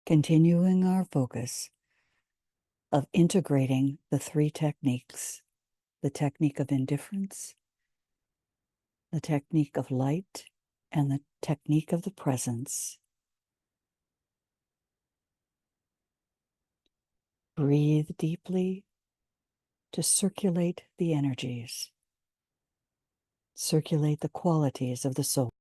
continuing our focus of integrating the three techniques, the technique of indifference, the technique of light, and the technique of the presence. Breathe deeply to circulate the energies, circulate the qualities of the soul.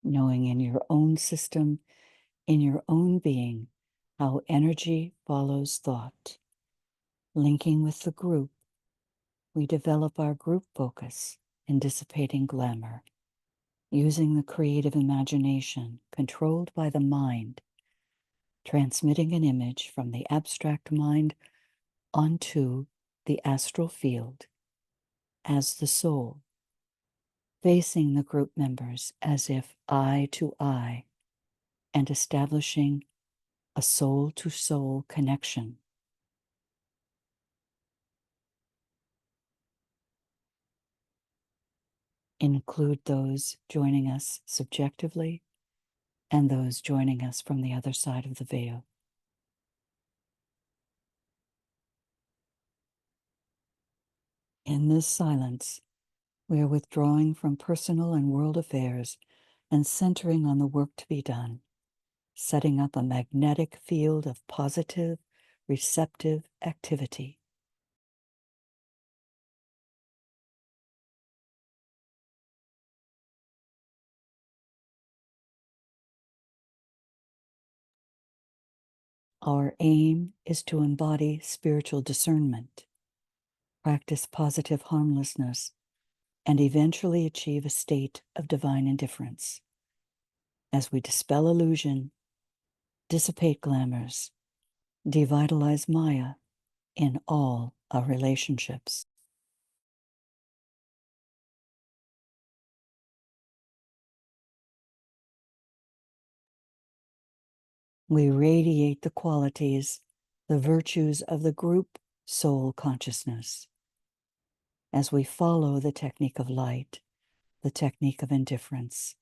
Knowing in your own system, in your own being, how energy follows thought. Linking with the group, we develop our group focus in dissipating glamour, using the creative imagination controlled by the mind, transmitting an image from the abstract mind onto the astral field as the soul, facing the group members as if eye to eye, and establishing a soul-to-soul connection. Include those joining us subjectively and those joining us from the other side of the veil. In this silence, we are withdrawing from personal and world affairs and centering on the work to be done, setting up a magnetic field of positive, receptive activity. Our aim is to embody spiritual discernment, practice positive harmlessness, and eventually achieve a state of divine indifference. As we dispel illusion, dissipate glamours, devitalize Maya in all our relationships. We radiate the qualities, the virtues of the group soul consciousness. As we follow the technique of light, the technique of indifference,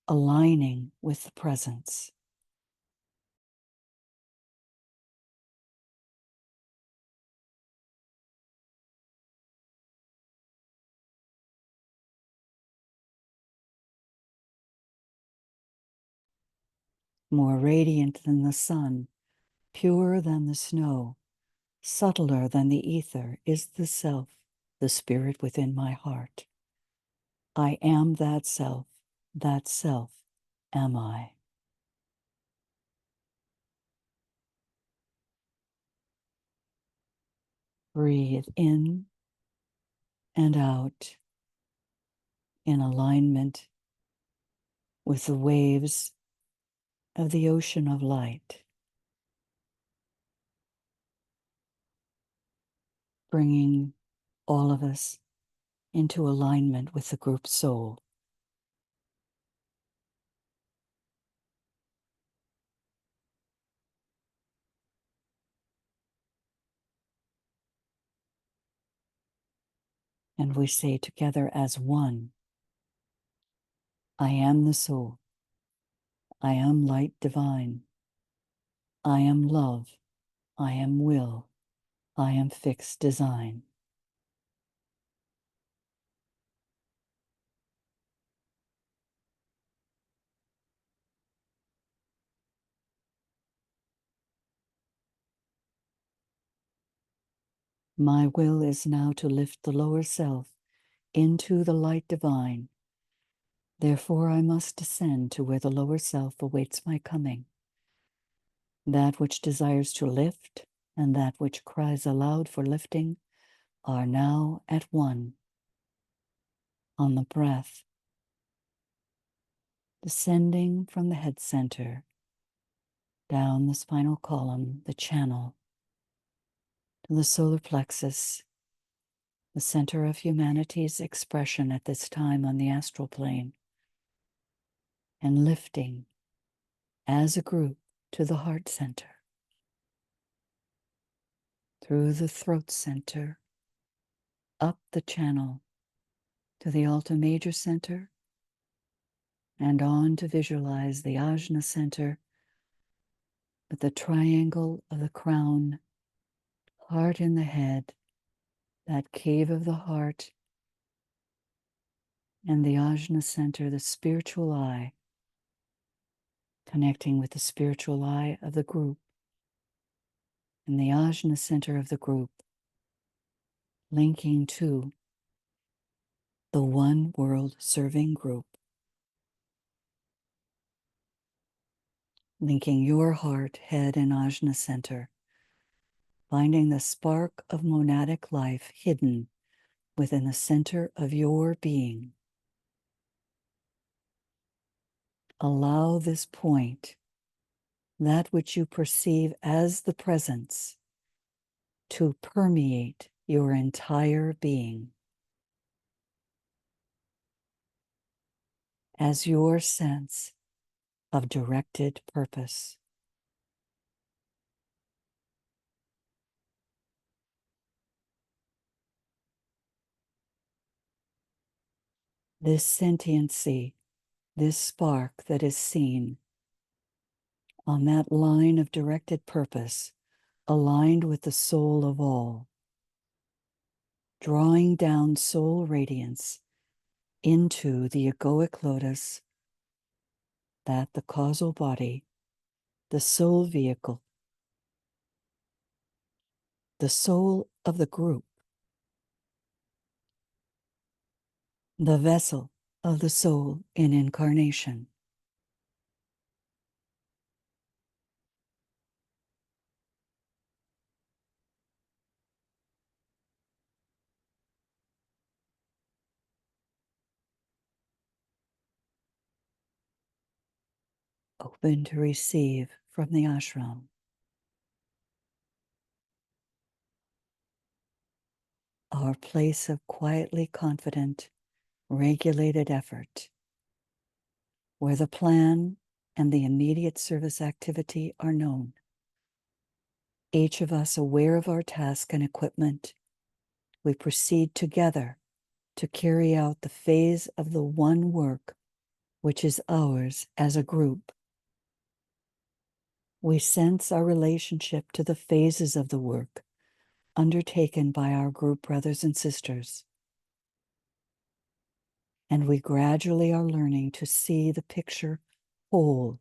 aligning with the presence. More radiant than the sun, purer than the snow, subtler than the ether is the self, the spirit within my heart. I am that self am I. Breathe in and out in alignment with the waves of the ocean of light, bringing all of us into alignment with the group soul. And we say together as one, I am the soul. I am light divine. I am love. I am will. I am fixed design. My will is now to lift the lower self into the light divine. Therefore, I must descend to where the lower self awaits my coming. That which desires to lift and that which cries aloud for lifting are now at one. On the breath, descending from the head center, down the spinal column, the channel, to the solar plexus, the center of humanity's expression at this time on the astral plane, and lifting as a group to the heart center, through the throat center, up the channel to the Alta Major Center, and on to visualize the Ajna Center with the triangle of the crown, heart in the head, that cave of the heart, and the Ajna Center, the spiritual eye, connecting with the spiritual eye of the group, and the Ajna Center of the group, linking to the one world serving group, linking your heart, head, and Ajna Center, finding the spark of monadic life hidden within the center of your being. Allow this point, that which you perceive as the presence, to permeate your entire being as your sense of directed purpose. This sentiency, this spark that is seen on that line of directed purpose, aligned with the soul of all, drawing down soul radiance into the egoic lotus, that the causal body, the soul vehicle, the soul of the group, the vessel of the soul in incarnation. Open to receive from the ashram. Our place of quietly confident, regulated effort, where the plan and the immediate service activity are known. Each of us aware of our task and equipment, we proceed together to carry out the phase of the one work which is ours as a group. We sense our relationship to the phases of the work undertaken by our group brothers and sisters. And we gradually are learning to see the picture whole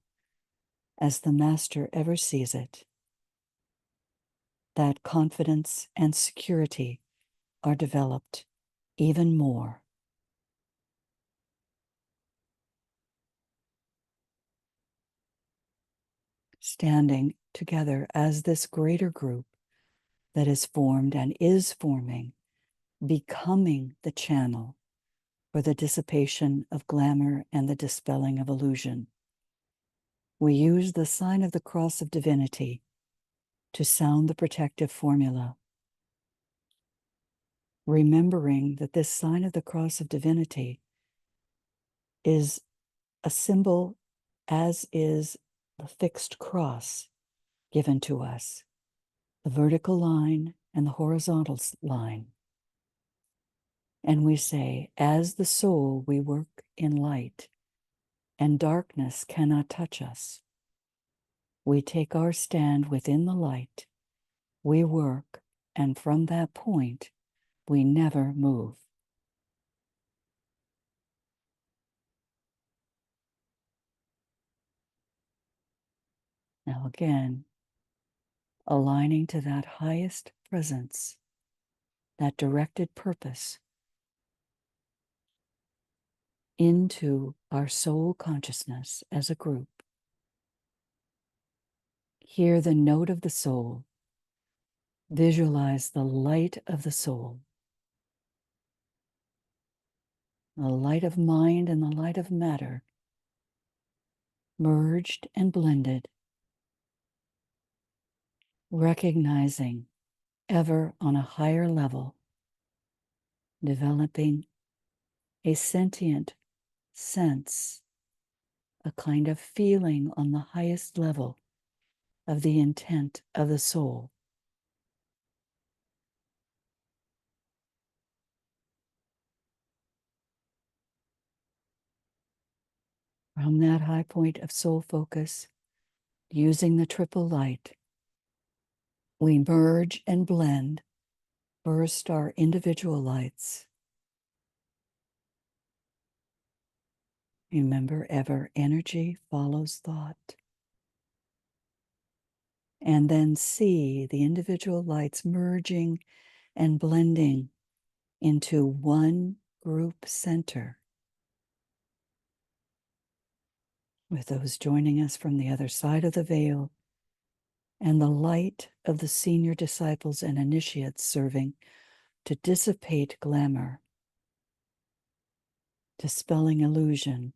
as the Master ever sees it. That confidence and security are developed even more. Standing together as this greater group that is formed and is forming, becoming the channel for the dissipation of glamour and the dispelling of illusion. We use the sign of the cross of divinity to sound the protective formula, remembering that this sign of the cross of divinity is a symbol, as is the fixed cross given to us, the vertical line and the horizontal line. And we say, as the soul, we work in light, and darkness cannot touch us. We take our stand within the light, we work, and from that point, we never move. Now again, aligning to that highest presence, that directed purpose, into our soul consciousness as a group. Hear the note of the soul. Visualize the light of the soul, the light of mind and the light of matter, merged and blended, recognizing ever on a higher level developing a sentient sense, a kind of feeling on the highest level of the intent of the soul. From that high point of soul focus, using the triple light, we merge and blend first our individual lights. Remember, ever energy follows thought. And then see the individual lights merging and blending into one group center, with those joining us from the other side of the veil, and the light of the senior disciples and initiates serving to dissipate glamour, dispelling illusion,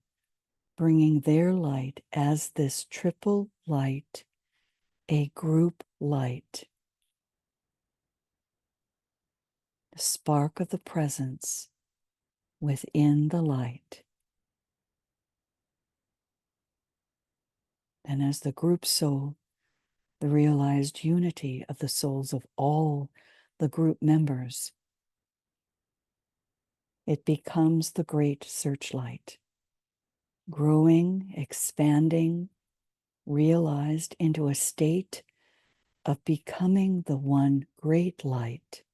bringing their light as this triple light, a group light, the spark of the presence within the light. And as the group soul, the realized unity of the souls of all the group members, it becomes the great searchlight, growing, expanding, realized into a state of becoming the one great light,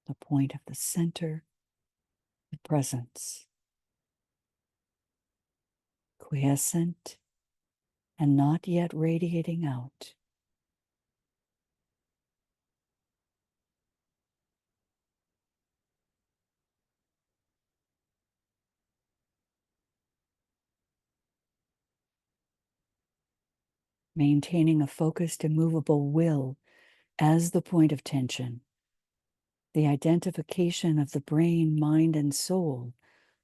the point of the center, the presence, quiescent and not yet radiating out. Maintaining a focused, immovable will as the point of tension, the identification of the brain, mind, and soul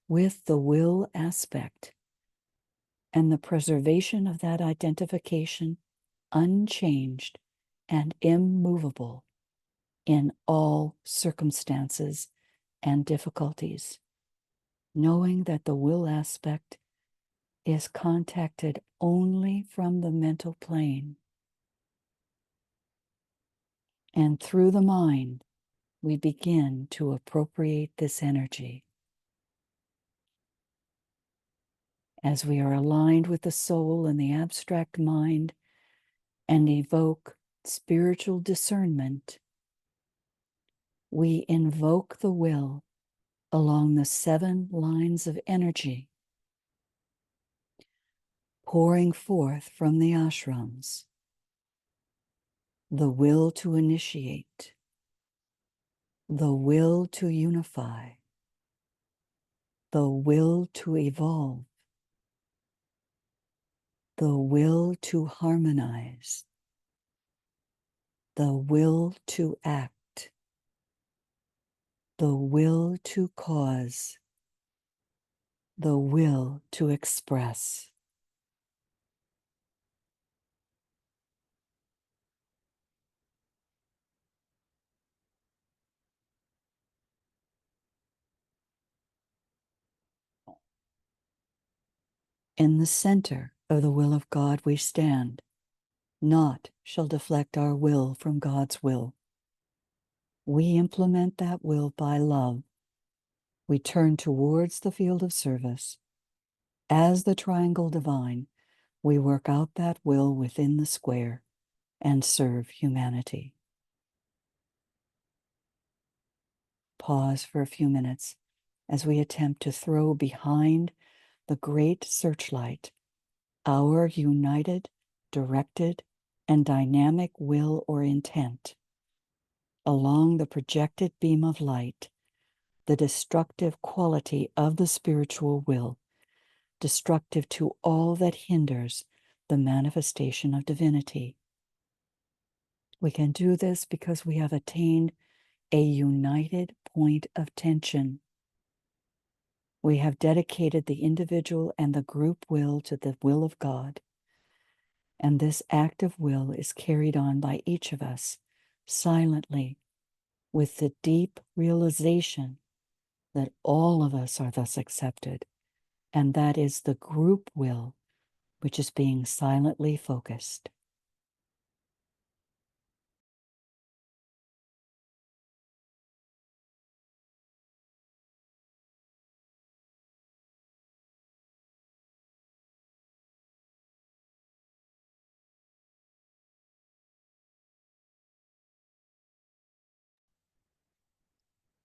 with the will aspect, and the preservation of that identification unchanged and immovable in all circumstances and difficulties, knowing that the will aspect is contacted only from the mental plane. And through the mind, we begin to appropriate this energy. As we are aligned with the soul and the abstract mind and evoke spiritual discernment, we invoke the will along the 7 lines of energy, pouring forth from the ashrams, the will to initiate, the will to unify, the will to evolve, the will to harmonize, the will to act, the will to cause, the will to express. In the center of the will of God we stand. Naught shall deflect our will from God's will. We implement that will by love. We turn towards the field of service. As the triangle divine, we work out that will within the square and serve humanity. Pause for a few minutes as we attempt to throw behind the great searchlight our united, directed, and dynamic will or intent along the projected beam of light, the destructive quality of the spiritual will, destructive to all that hinders the manifestation of divinity. We can do this because we have attained a united point of tension. We have dedicated the individual and the group will to the will of God, and this act of will is carried on by each of us silently with the deep realization that all of us are thus accepted, and that is the group will which is being silently focused.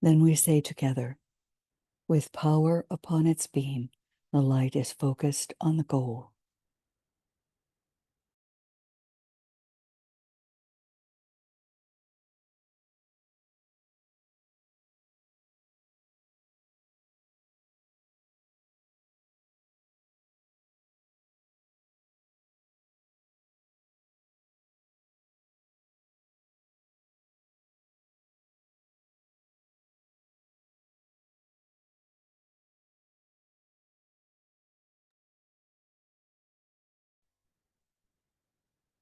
Then we say together, with power upon its beam, the light is focused on the goal.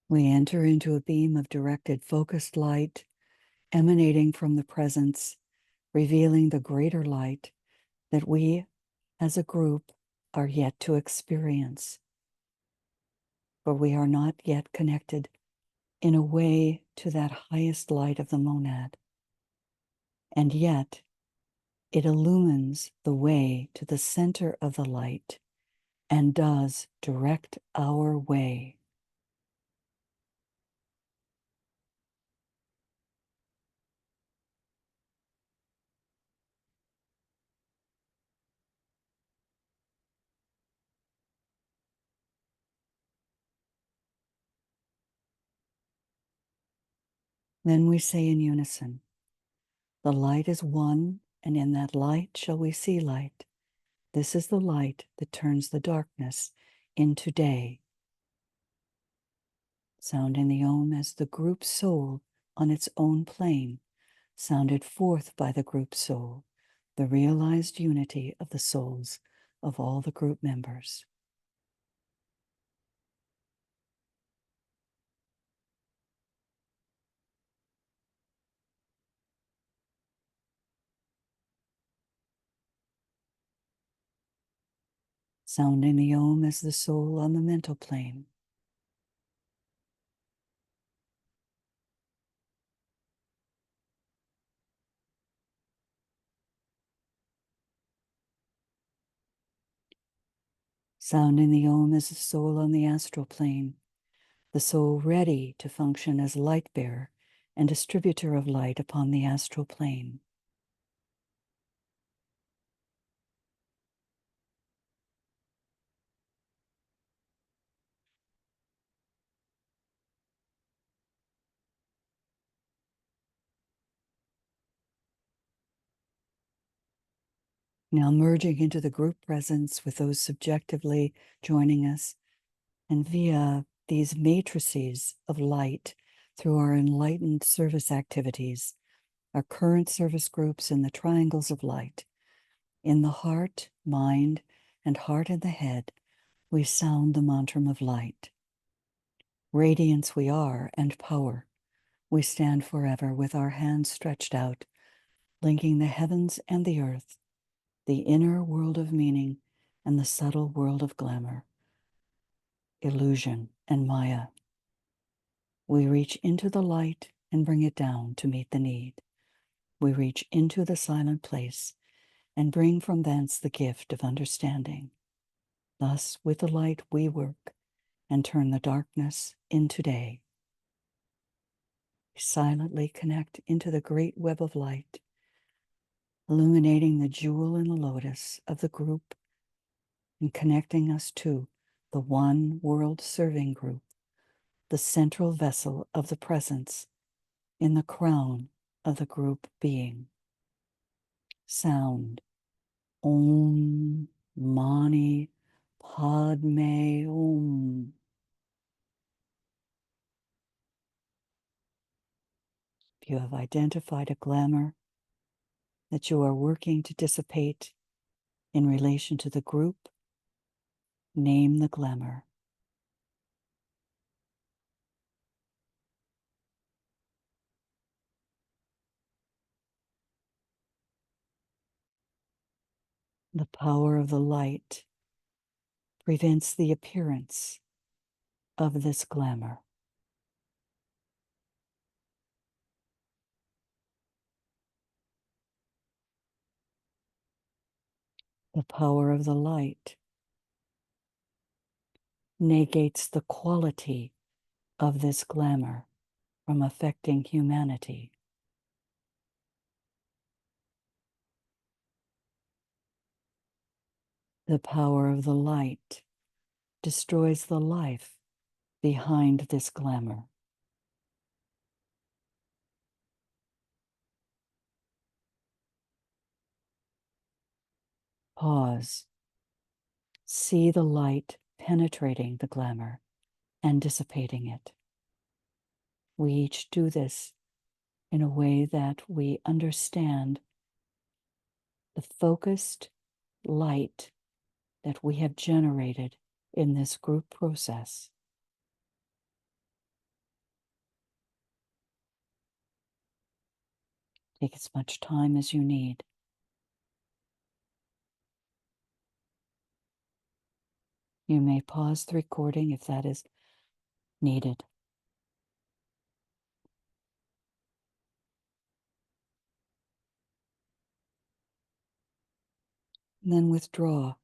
We enter into a beam of directed, focused light emanating from the presence, revealing the greater light that we as a group are yet to experience. For we are not yet connected in a way to that highest light of the monad. And yet, it illumines the way to the center of the light and does direct our way. Then we say in unison, the light is one, and in that light shall we see light. This is the light that turns the darkness into day. Sounding the Om as the group soul on its own plane, sounded forth by the group soul, the realized unity of the souls of all the group members. Sounding the Om as the soul on the mental plane. Sounding the Om as the soul on the astral plane, the soul ready to function as light bearer and distributor of light upon the astral plane. Now merging into the group presence with those subjectively joining us, and via these matrices of light through our enlightened service activities, our current service groups in the triangles of light, in the heart, mind, and heart in the head, we sound the mantram of light. Radiance we are and power. We stand forever with our hands stretched out, linking the heavens and the earth, the inner world of meaning and the subtle world of glamour, illusion and Maya. We reach into the light and bring it down to meet the need. We reach into the silent place and bring from thence the gift of understanding. Thus, with the light we work and turn the darkness into day. We silently connect into the great web of light, illuminating the jewel in the lotus of the group and connecting us to the one world serving group, the central vessel of the presence in the crown of the group being. Sound Om Mani Padme Om. If you have identified a glamour that you are working to dissipate in relation to the group, name the glamour. The power of the light prevents the appearance of this glamour. The power of the light negates the quality of this glamour from affecting humanity. The power of the light destroys the life behind this glamour. Pause. See the light penetrating the glamour and dissipating it. We each do this in a way that we understand the focused light that we have generated in this group process. Take as much time as you need. You may pause the recording if that is needed. And then withdraw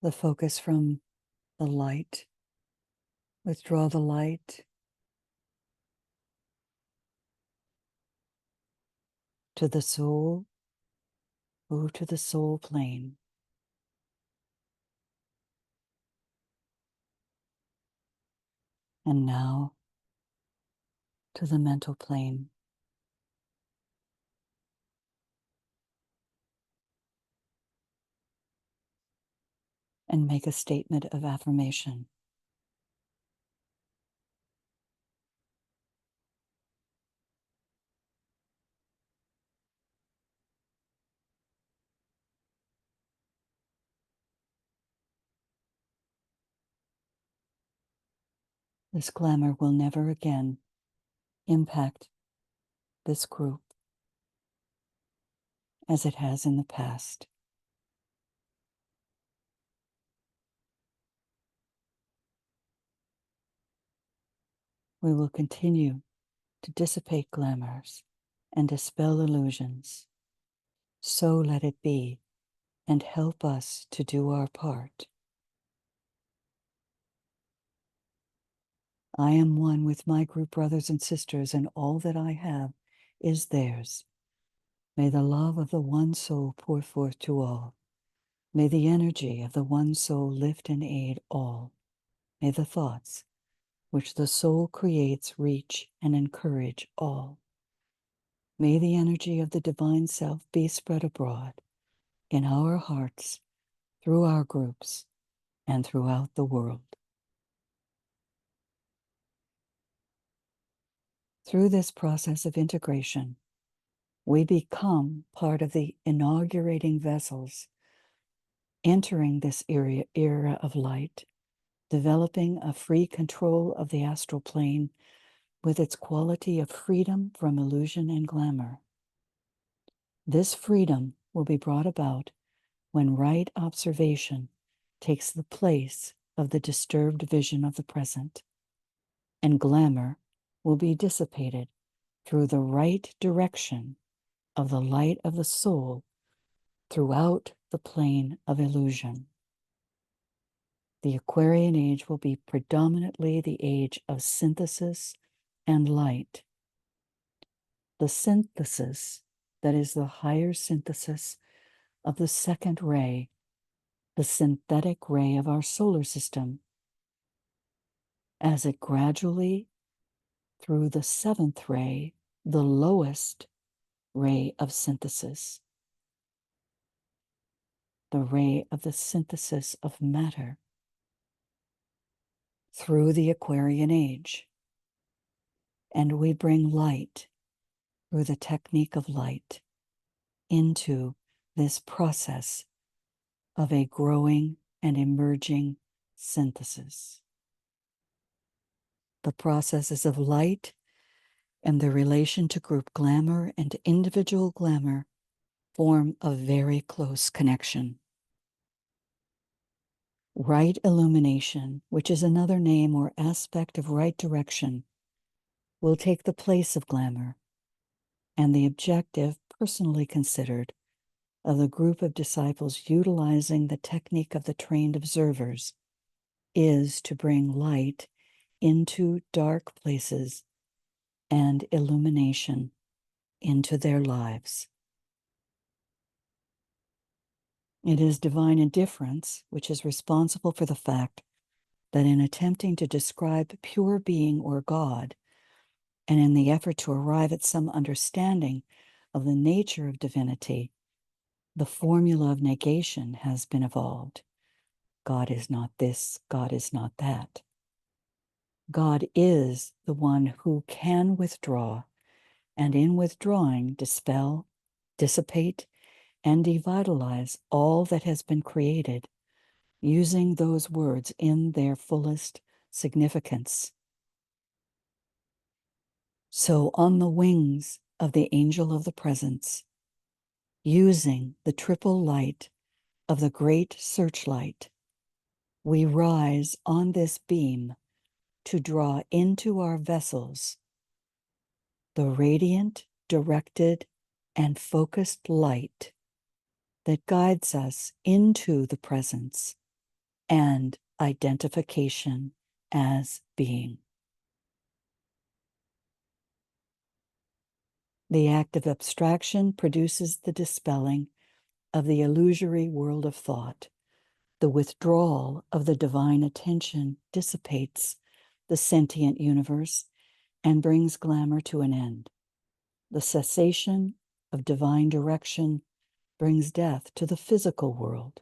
the focus from the light. Withdraw the light to the soul. Move to the soul plane. And now to the mental plane. And make a statement of affirmation. This glamour will never again impact this group as it has in the past. We will continue to dissipate glamours and dispel illusions. So let it be, and help us to do our part. I am one with my group brothers and sisters, and all that I have is theirs. May the love of the one soul pour forth to all. May the energy of the one soul lift and aid all. May the thoughts which the soul creates reach and encourage all. May the energy of the divine self be spread abroad in our hearts, through our groups, and throughout the world. Through this process of integration, we become part of the inaugurating vessels, entering this era of light, developing a free control of the astral plane with its quality of freedom from illusion and glamour. This freedom will be brought about when right observation takes the place of the disturbed vision of the present, and glamour will be dissipated through the right direction of the light of the soul throughout the plane of illusion. The Aquarian age will be predominantly the age of synthesis and light. The synthesis, that is the higher synthesis of the second ray, the synthetic ray of our solar system, as it gradually, through the seventh ray, the lowest ray of synthesis, the ray of the synthesis of matter, through the Aquarian age. And we bring light through the technique of light into this process of a growing and emerging synthesis. The processes of light and the relation to group glamour and individual glamour form a very close connection. Right illumination, which is another name or aspect of right direction, will take the place of glamour, and the objective, personally considered, of the group of disciples utilizing the technique of the trained observers is to bring light into dark places and illumination into their lives. It is divine indifference which is responsible for the fact that in attempting to describe pure being or God, and in the effort to arrive at some understanding of the nature of divinity, the formula of negation has been evolved. God is not this, God is not that. God is the one who can withdraw, and in withdrawing, dispel, dissipate, and devitalize all that has been created, using those words in their fullest significance. So, on the wings of the angel of the presence, using the triple light of the great searchlight, we rise on this beam to draw into our vessels the radiant, directed, and focused light that guides us into the presence and identification as being. The act of abstraction produces the dispelling of the illusory world of thought. The withdrawal of the divine attention dissipates the sentient universe and brings glamour to an end. The cessation of divine direction brings death to the physical world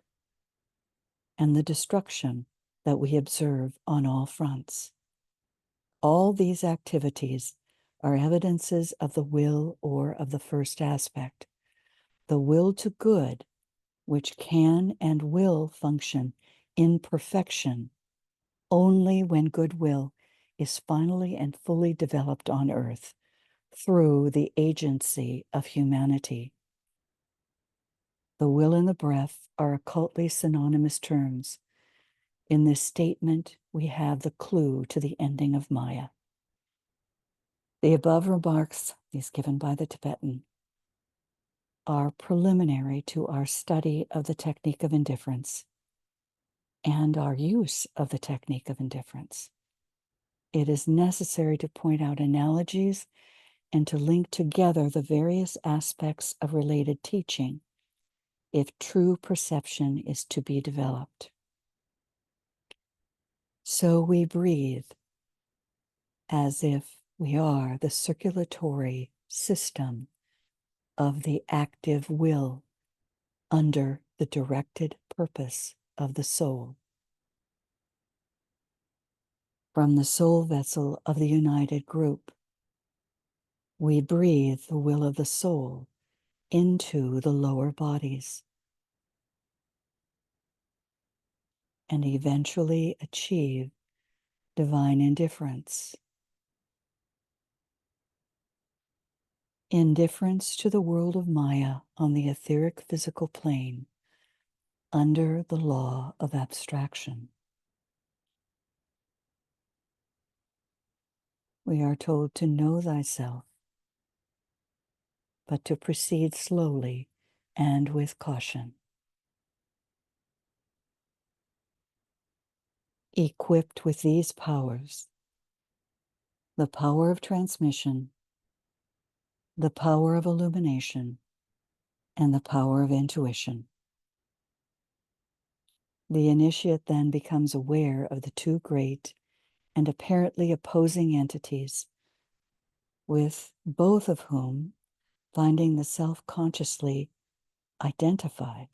and the destruction that we observe on all fronts. All these activities are evidences of the will or of the first aspect, the will to good, which can and will function in perfection only when goodwill is finally and fully developed on earth through the agency of humanity. The will and the breath are occultly synonymous terms. In this statement, we have the clue to the ending of Maya. The above remarks, these given by the Tibetan, are preliminary to our study of the technique of indifference and our use of the technique of indifference. It is necessary to point out analogies and to link together the various aspects of related teaching if true perception is to be developed. So we breathe as if we are the circulatory system of the active will under the directed purpose of the soul. From the soul vessel of the united group, we breathe the will of the soul into the lower bodies and eventually achieve divine indifference. Indifference to the world of Maya on the etheric physical plane under the law of abstraction. We are told to know thyself, but to proceed slowly and with caution. Equipped with these powers, the power of transmission, the power of illumination, and the power of intuition, the initiate then becomes aware of the two great and apparently opposing entities, with both of whom finding the self consciously identified,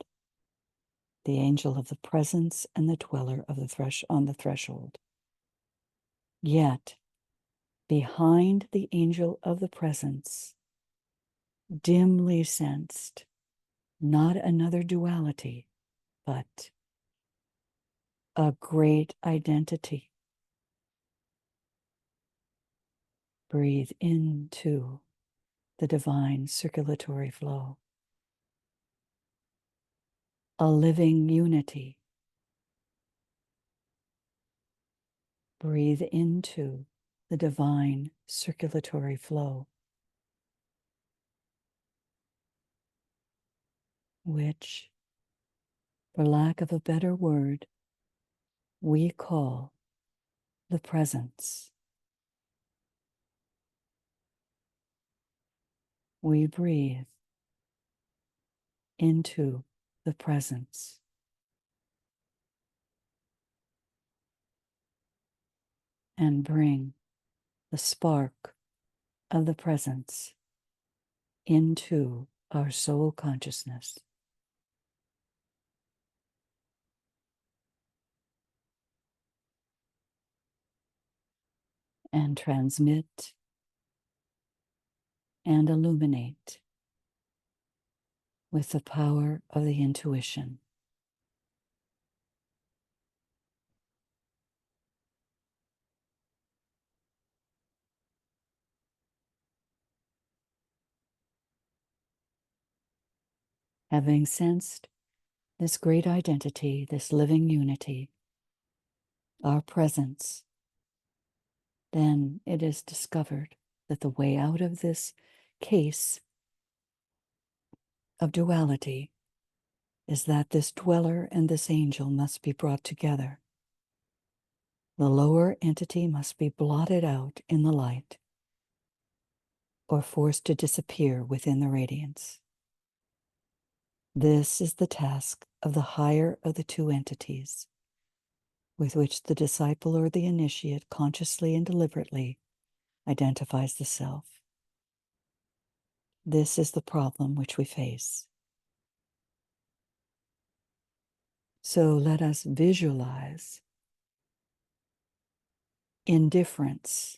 the angel of the presence and the dweller of the on the threshold. Yet, behind the angel of the presence, dimly sensed, not another duality, but a great identity. Breathe into the divine circulatory flow. a living unity. Breathe into the divine circulatory flow, which, for lack of a better word, we call the presence. We breathe into the presence. And bring the spark of the presence into our soul consciousness. And transmit and illuminate with the power of the intuition. Having sensed this great identity, this living unity, our presence, then it is discovered that the way out of this case of duality is that this dweller and this angel must be brought together. The lower entity must be blotted out in the light or forced to disappear within the radiance. This is the task of the higher of the two entities, with which the disciple or the initiate consciously and deliberately identifies the self. This is the problem which we face. So let us visualize indifference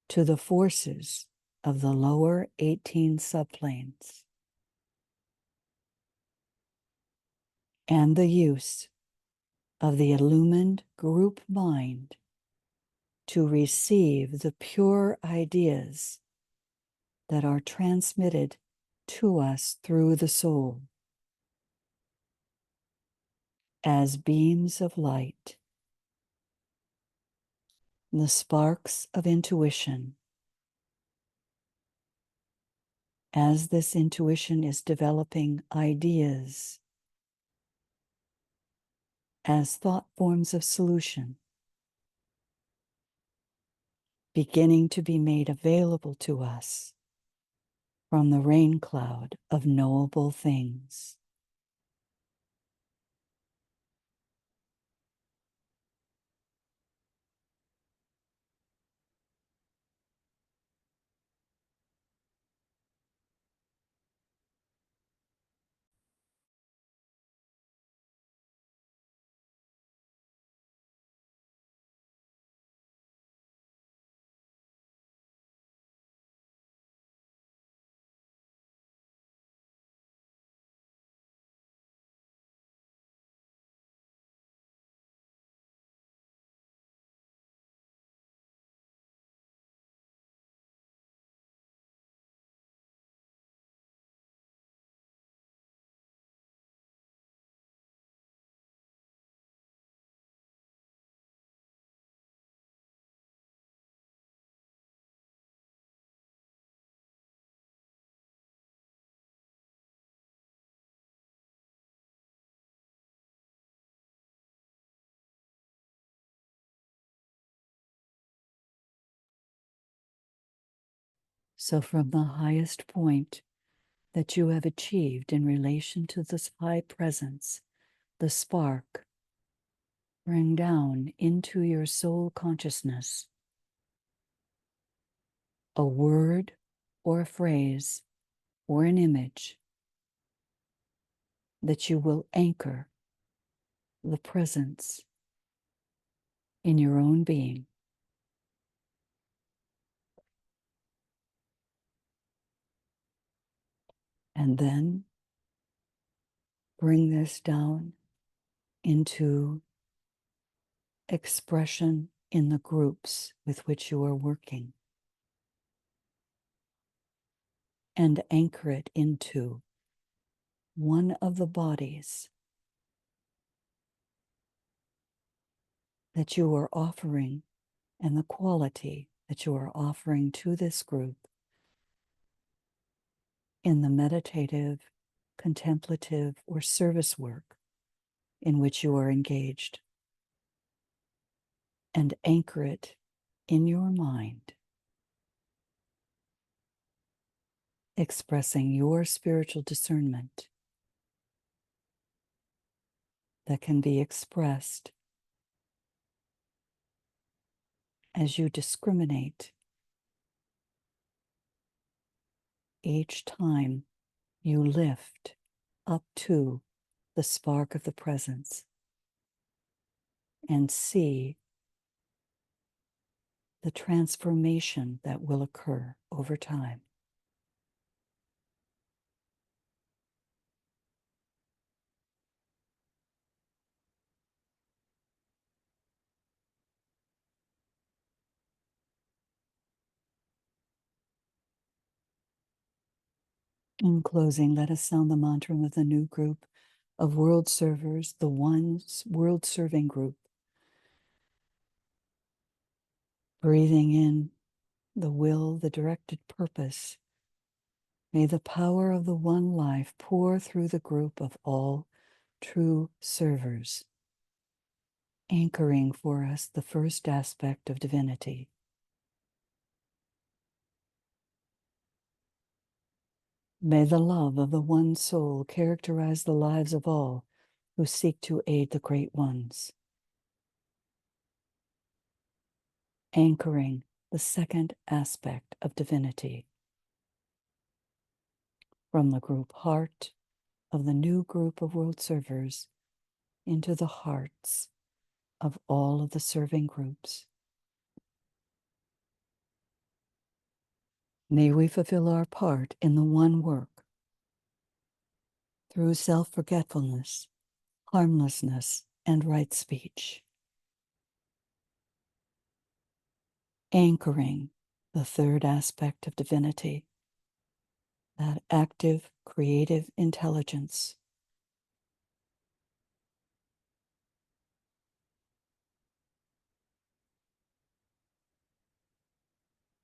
to the forces of the lower 18 subplanes and the use of the illumined group mind to receive the pure ideas that are transmitted to us through the soul as beams of light, the sparks of intuition. As this intuition is developing ideas as thought forms of solution, beginning to be made available to us from the rain cloud of knowable things. So from the highest point that you have achieved in relation to this high presence, the spark, bring down into your soul consciousness a word or a phrase or an image that you will anchor the presence in your own being. And then bring this down into expression in the groups with which you are working, and anchor it into one of the bodies that you are offering and the quality that you are offering to this group in the meditative, contemplative, or service work in which you are engaged, and anchor it in your mind, expressing your spiritual discernment that can be expressed as you discriminate each time you lift up to the spark of the presence and see the transformation that will occur over time. In closing, let us sound the mantram of the new group of world servers, the one world serving group, breathing in the will, the directed purpose. May the power of the one life pour through the group of all true servers, anchoring for us the first aspect of divinity. May the love of the one soul characterize the lives of all who seek to aid the great ones, anchoring the second aspect of divinity from the group heart of the new group of world servers into the hearts of all of the serving groups. May we fulfill our part in the one work through self-forgetfulness, harmlessness, and right speech, anchoring the third aspect of divinity, that active, creative intelligence,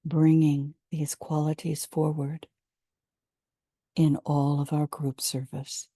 bringing these qualities forward in all of our group service.